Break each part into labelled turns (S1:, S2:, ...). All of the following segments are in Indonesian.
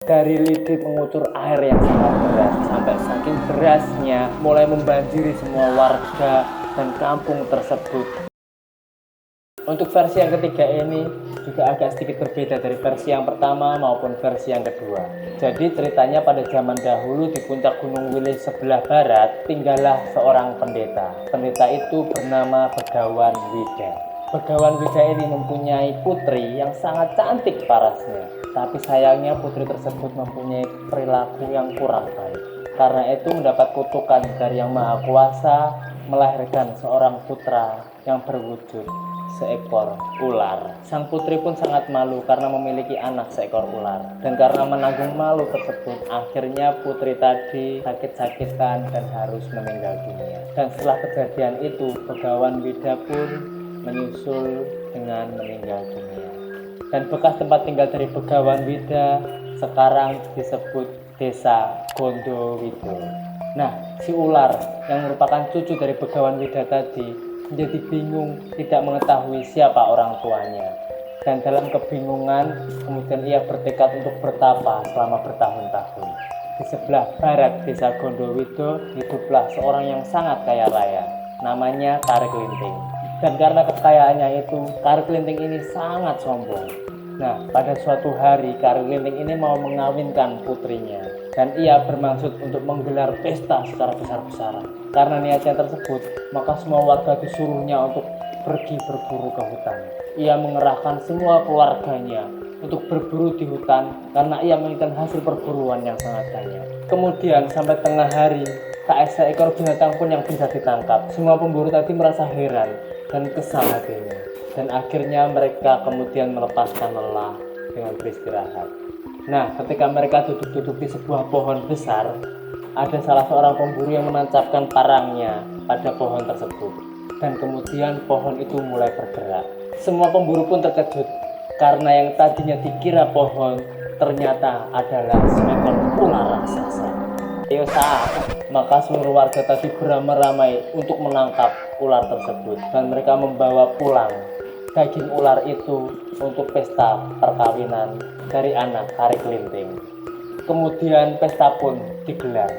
S1: Dari lidi mengucur air yang sangat deras, sampai saking derasnya mulai membanjiri semua warga dan kampung tersebut. Untuk versi yang ketiga ini juga agak sedikit berbeda dari versi yang pertama maupun versi yang kedua. Jadi ceritanya pada zaman dahulu di puncak Gunung Wilis sebelah barat tinggallah seorang pendeta. Pendeta itu bernama Begawan Wida. Begawan Wida ini mempunyai putri yang sangat cantik parasnya. Tapi sayangnya putri tersebut mempunyai perilaku yang kurang baik. Karena itu mendapat kutukan dari Yang Maha Kuasa melahirkan seorang putra yang berwujud seekor ular. Sang putri pun sangat malu karena memiliki anak seekor ular. Dan karena menanggung malu tersebut, akhirnya putri tadi sakit-sakitan dan harus meninggal dunia. Dan setelah kejadian itu, Begawan Wida pun menyusul dengan meninggal dunia. Dan bekas tempat tinggal dari Begawan Wida sekarang disebut Desa Gondowido. Nah, si ular yang merupakan cucu dari Begawan Wida tadi menjadi bingung, tidak mengetahui siapa orang tuanya. Dan dalam kebingungan, kemudian ia bertekad untuk bertapa selama bertahun-tahun. Di sebelah barat Desa Gondowido hiduplah seorang yang sangat kaya raya, namanya Kari Kelinting. Dan karena kekayaannya itu, Kari Kelinting ini sangat sombong. Nah, pada suatu hari Kari Kelinting ini mau mengawinkan putrinya. Dan ia bermaksud untuk menggelar pesta secara besar-besaran. Karena niatnya tersebut, maka semua warga disuruhnya untuk pergi berburu ke hutan. Ia mengerahkan semua keluarganya untuk berburu di hutan karena ia menginginkan hasil perburuan yang sangat banyak. Kemudian sampai tengah hari, tak ada seekor binatang pun yang bisa ditangkap. Semua pemburu tadi merasa heran dan kesal hatinya. Dan akhirnya mereka kemudian melepaskan lelah dengan beristirahat. Nah, ketika mereka duduk-duduk di sebuah pohon besar, ada salah seorang pemburu yang menancapkan parangnya pada pohon tersebut. Dan kemudian pohon itu mulai bergerak. Semua pemburu pun terkejut, karena yang tadinya dikira pohon, ternyata adalah seekor ular raksasa. Maka seluruh warga tadi beramai-ramai untuk menangkap ular tersebut. Dan mereka membawa pulang daging ular itu untuk pesta perkawinan dari anak Kari Kelinting. Kemudian pesta pun digelar.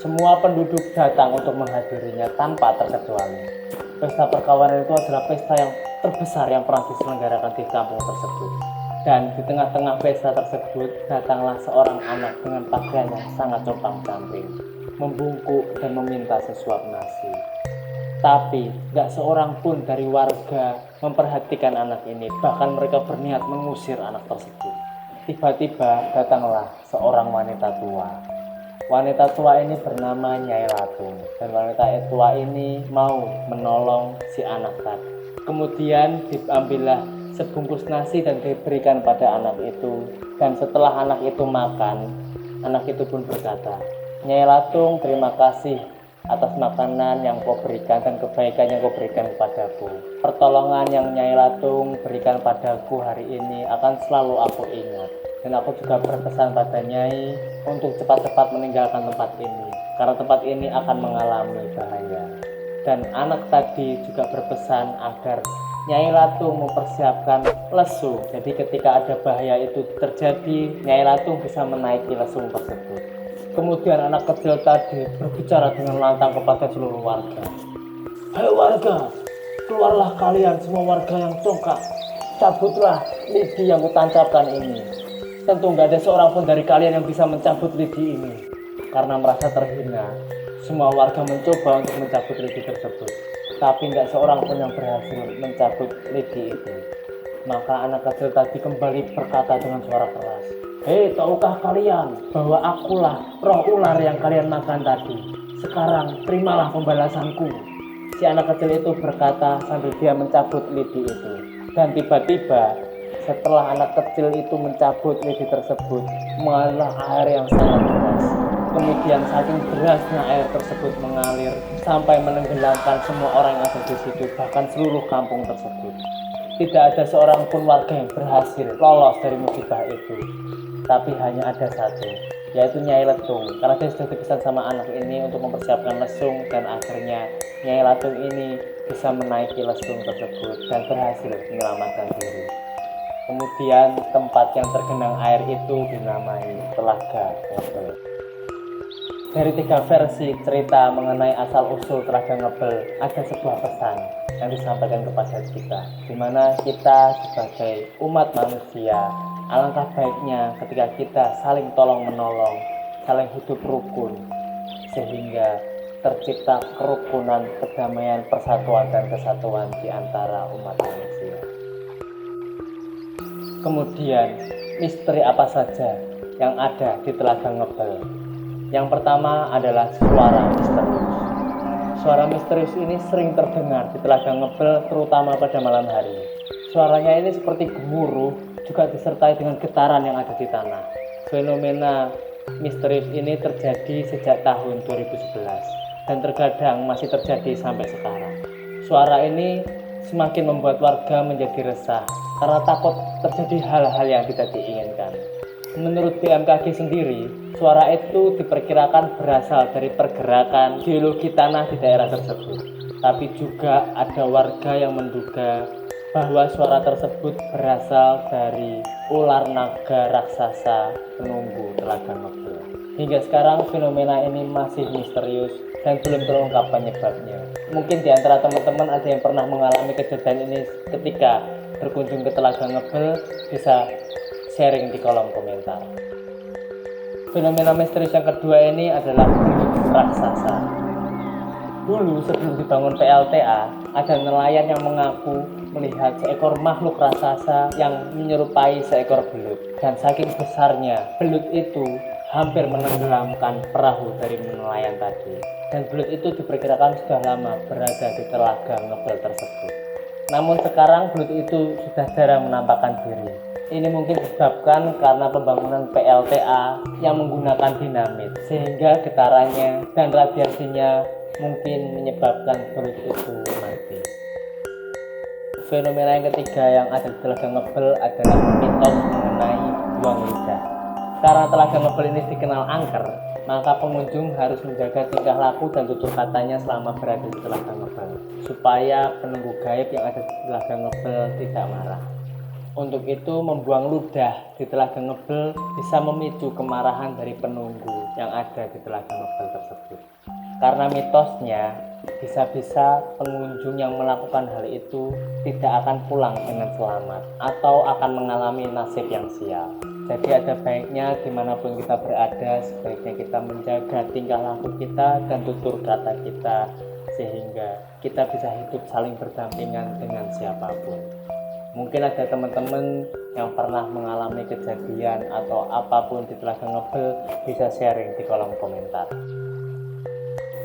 S1: Semua penduduk datang untuk menghadirinya tanpa terkecuali. Pesta perkawinan itu adalah pesta yang terbesar yang pernah diselenggarakan di kampung tersebut. Dan di tengah-tengah pesta tersebut datanglah seorang anak dengan pakaian yang sangat compang-camping, membungkuk dan meminta sesuap nasi. Tapi gak seorang pun dari warga memperhatikan anak ini. Bahkan mereka berniat mengusir anak tersebut. Tiba-tiba datanglah seorang wanita tua. Wanita tua ini bernama Nyai Latung. Dan wanita tua ini mau menolong si anak tadi. Kemudian diambillah sebungkus nasi dan diberikan pada anak itu. Dan setelah anak itu makan, anak itu pun berkata, "Nyai Latung, terima kasih atas makanan yang kau berikan dan kebaikan yang kau berikan kepadaku. Pertolongan yang Nyai Latung berikan padaku hari ini akan selalu aku ingat. Dan aku juga berpesan pada Nyai untuk cepat-cepat meninggalkan tempat ini, karena tempat ini akan mengalami bahaya." Dan anak tadi juga berpesan agar Nyai Latung mempersiapkan lesu. Jadi ketika ada bahaya itu terjadi, Nyai Latung bisa menaiki lesung tersebut. Kemudian anak kecil tadi berbicara dengan lantang kepada seluruh warga. "Hei warga, keluarlah kalian semua warga yang congkak. Cabutlah lidi yang kutancapkan ini. Tentu nggak ada seorang pun dari kalian yang bisa mencabut lidi ini." Karena merasa terhina, semua warga mencoba untuk mencabut lidi tersebut. Tapi nggak seorang pun yang berhasil mencabut lidi itu. Maka anak kecil tadi kembali berkata dengan suara keras, "Hei, tahukah kalian bahwa akulah roh ular yang kalian makan tadi? Sekarang terimalah pembalasanku." Si anak kecil itu berkata sambil dia mencabut lidi itu. Dan tiba-tiba setelah anak kecil itu mencabut lidi tersebut, mengalirlah air yang sangat deras. Kemudian saking derasnya air tersebut mengalir sampai menenggelamkan semua orang yang ada di situ, bahkan seluruh kampung tersebut. Tidak ada seorang pun warga yang berhasil lolos dari musibah itu. Tapi hanya ada satu, yaitu Nyai Latung. Karena dia sudah dipesan sama anak ini untuk mempersiapkan lesung, dan akhirnya Nyai Latung ini bisa menaiki lesung tersebut dan berhasil menyelamatkan diri. Kemudian tempat yang tergenang air itu dinamai Telaga Ngebel. Dari 3 versi cerita mengenai asal-usul Telaga Ngebel, ada sebuah pesan yang disampaikan kepada kita, di mana kita sebagai umat manusia, alangkah baiknya ketika kita saling tolong-menolong, saling hidup rukun, sehingga tercipta kerukunan, kedamaian, persatuan, dan kesatuan di antara umat manusia. Kemudian, misteri apa saja yang ada di Telaga Ngebel? Yang pertama adalah suara misterius. Suara misterius ini sering terdengar di Telaga Ngebel, terutama pada malam hari. Suaranya ini seperti gemuruh, juga disertai dengan getaran yang ada di tanah. Fenomena misterius ini terjadi sejak tahun 2011 dan terkadang masih terjadi sampai sekarang. Suara ini semakin membuat warga menjadi resah karena takut terjadi hal-hal yang tidak diinginkan. Menurut BMKG sendiri, suara itu diperkirakan berasal dari pergerakan geologi tanah di daerah tersebut. Tapi juga ada warga yang menduga bahwa suara tersebut berasal dari ular naga raksasa penunggu Telaga Ngebel. Hingga sekarang fenomena ini masih misterius dan belum terungkap penyebabnya. Mungkin di antara teman-teman ada yang pernah mengalami kejadian ini ketika berkunjung ke Telaga Ngebel, bisa sharing di kolom komentar. Fenomena misterius yang kedua ini adalah belut raksasa. Dulu sebelum dibangun PLTA, ada nelayan yang mengaku melihat seekor makhluk raksasa yang menyerupai seekor belut. Dan saking besarnya, belut itu hampir menenggelamkan perahu dari nelayan tadi. Dan belut itu diperkirakan sudah lama berada di Telaga Ngebel tersebut. Namun sekarang belut itu sudah jarang menampakkan diri. Ini mungkin disebabkan karena pembangunan PLTA yang menggunakan dinamit, sehingga getarannya dan radiasinya mungkin menyebabkan belut itu mati. Fenomena yang ketiga yang ada di Telaga Ngebel adalah mitos mengenai buang lidah. Karena Telaga Ngebel ini dikenal angker, maka pengunjung harus menjaga tingkah laku dan tutur katanya selama berada di Telaga Ngebel, supaya penunggu gaib yang ada di Telaga Ngebel tidak marah. Untuk itu, membuang ludah di Telaga Ngebel bisa memicu kemarahan dari penunggu yang ada di Telaga Ngebel tersebut. Karena mitosnya, bisa-bisa pengunjung yang melakukan hal itu tidak akan pulang dengan selamat atau akan mengalami nasib yang sial. Jadi ada baiknya dimanapun kita berada, sebaiknya kita menjaga tingkah laku kita dan tutur kata kita, sehingga kita bisa hidup saling berdampingan dengan siapapun. Mungkin ada teman-teman yang pernah mengalami kejadian atau apapun di Telaga Ngebel, bisa sharing di kolom komentar.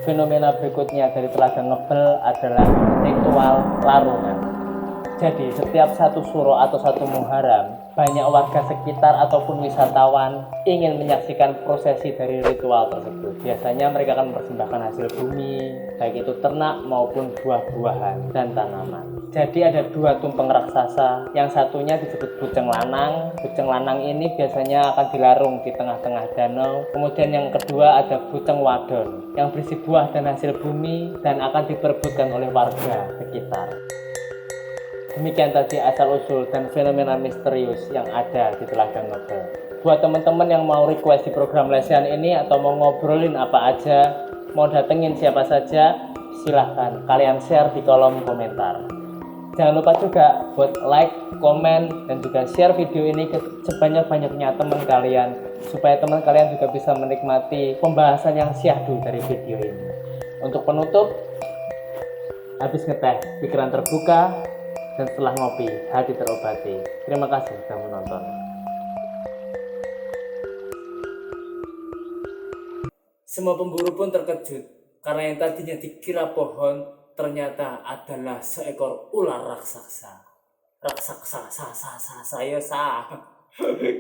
S1: Fenomena berikutnya dari Telaga Ngebel adalah ritual larungan. Jadi setiap satu suro atau satu Muharram, banyak warga sekitar ataupun wisatawan ingin menyaksikan prosesi dari ritual tersebut. Biasanya mereka akan mempersembahkan hasil bumi, baik itu ternak maupun buah-buahan dan tanaman. Jadi ada 2 tumpeng raksasa, yang satunya disebut Bujeng Lanang. Bujeng Lanang ini biasanya akan dilarung di tengah-tengah danau. Kemudian yang kedua ada Bujeng Wadon, yang berisi buah dan hasil bumi dan akan diperebutkan oleh warga sekitar. Demikian tadi asal-usul dan fenomena misterius yang ada di Telaga Ngebel. Buat teman-teman yang mau request di program Lesian ini atau mau ngobrolin apa aja, mau datengin siapa saja, silahkan kalian share di kolom komentar. Jangan lupa juga buat like, komen, dan juga share video ini ke sebanyak-banyaknya teman kalian, supaya teman kalian juga bisa menikmati pembahasan yang syahdu dari video ini. Untuk penutup, habis ngeteh, pikiran terbuka, dan setelah ngopi, hati terobati. Terima kasih sudah menonton. Semua pemburu pun terkejut, karena yang tadinya dikira pohon ternyata adalah seekor ular raksasa. Raksasa, saya sah.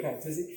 S1: Kan sih.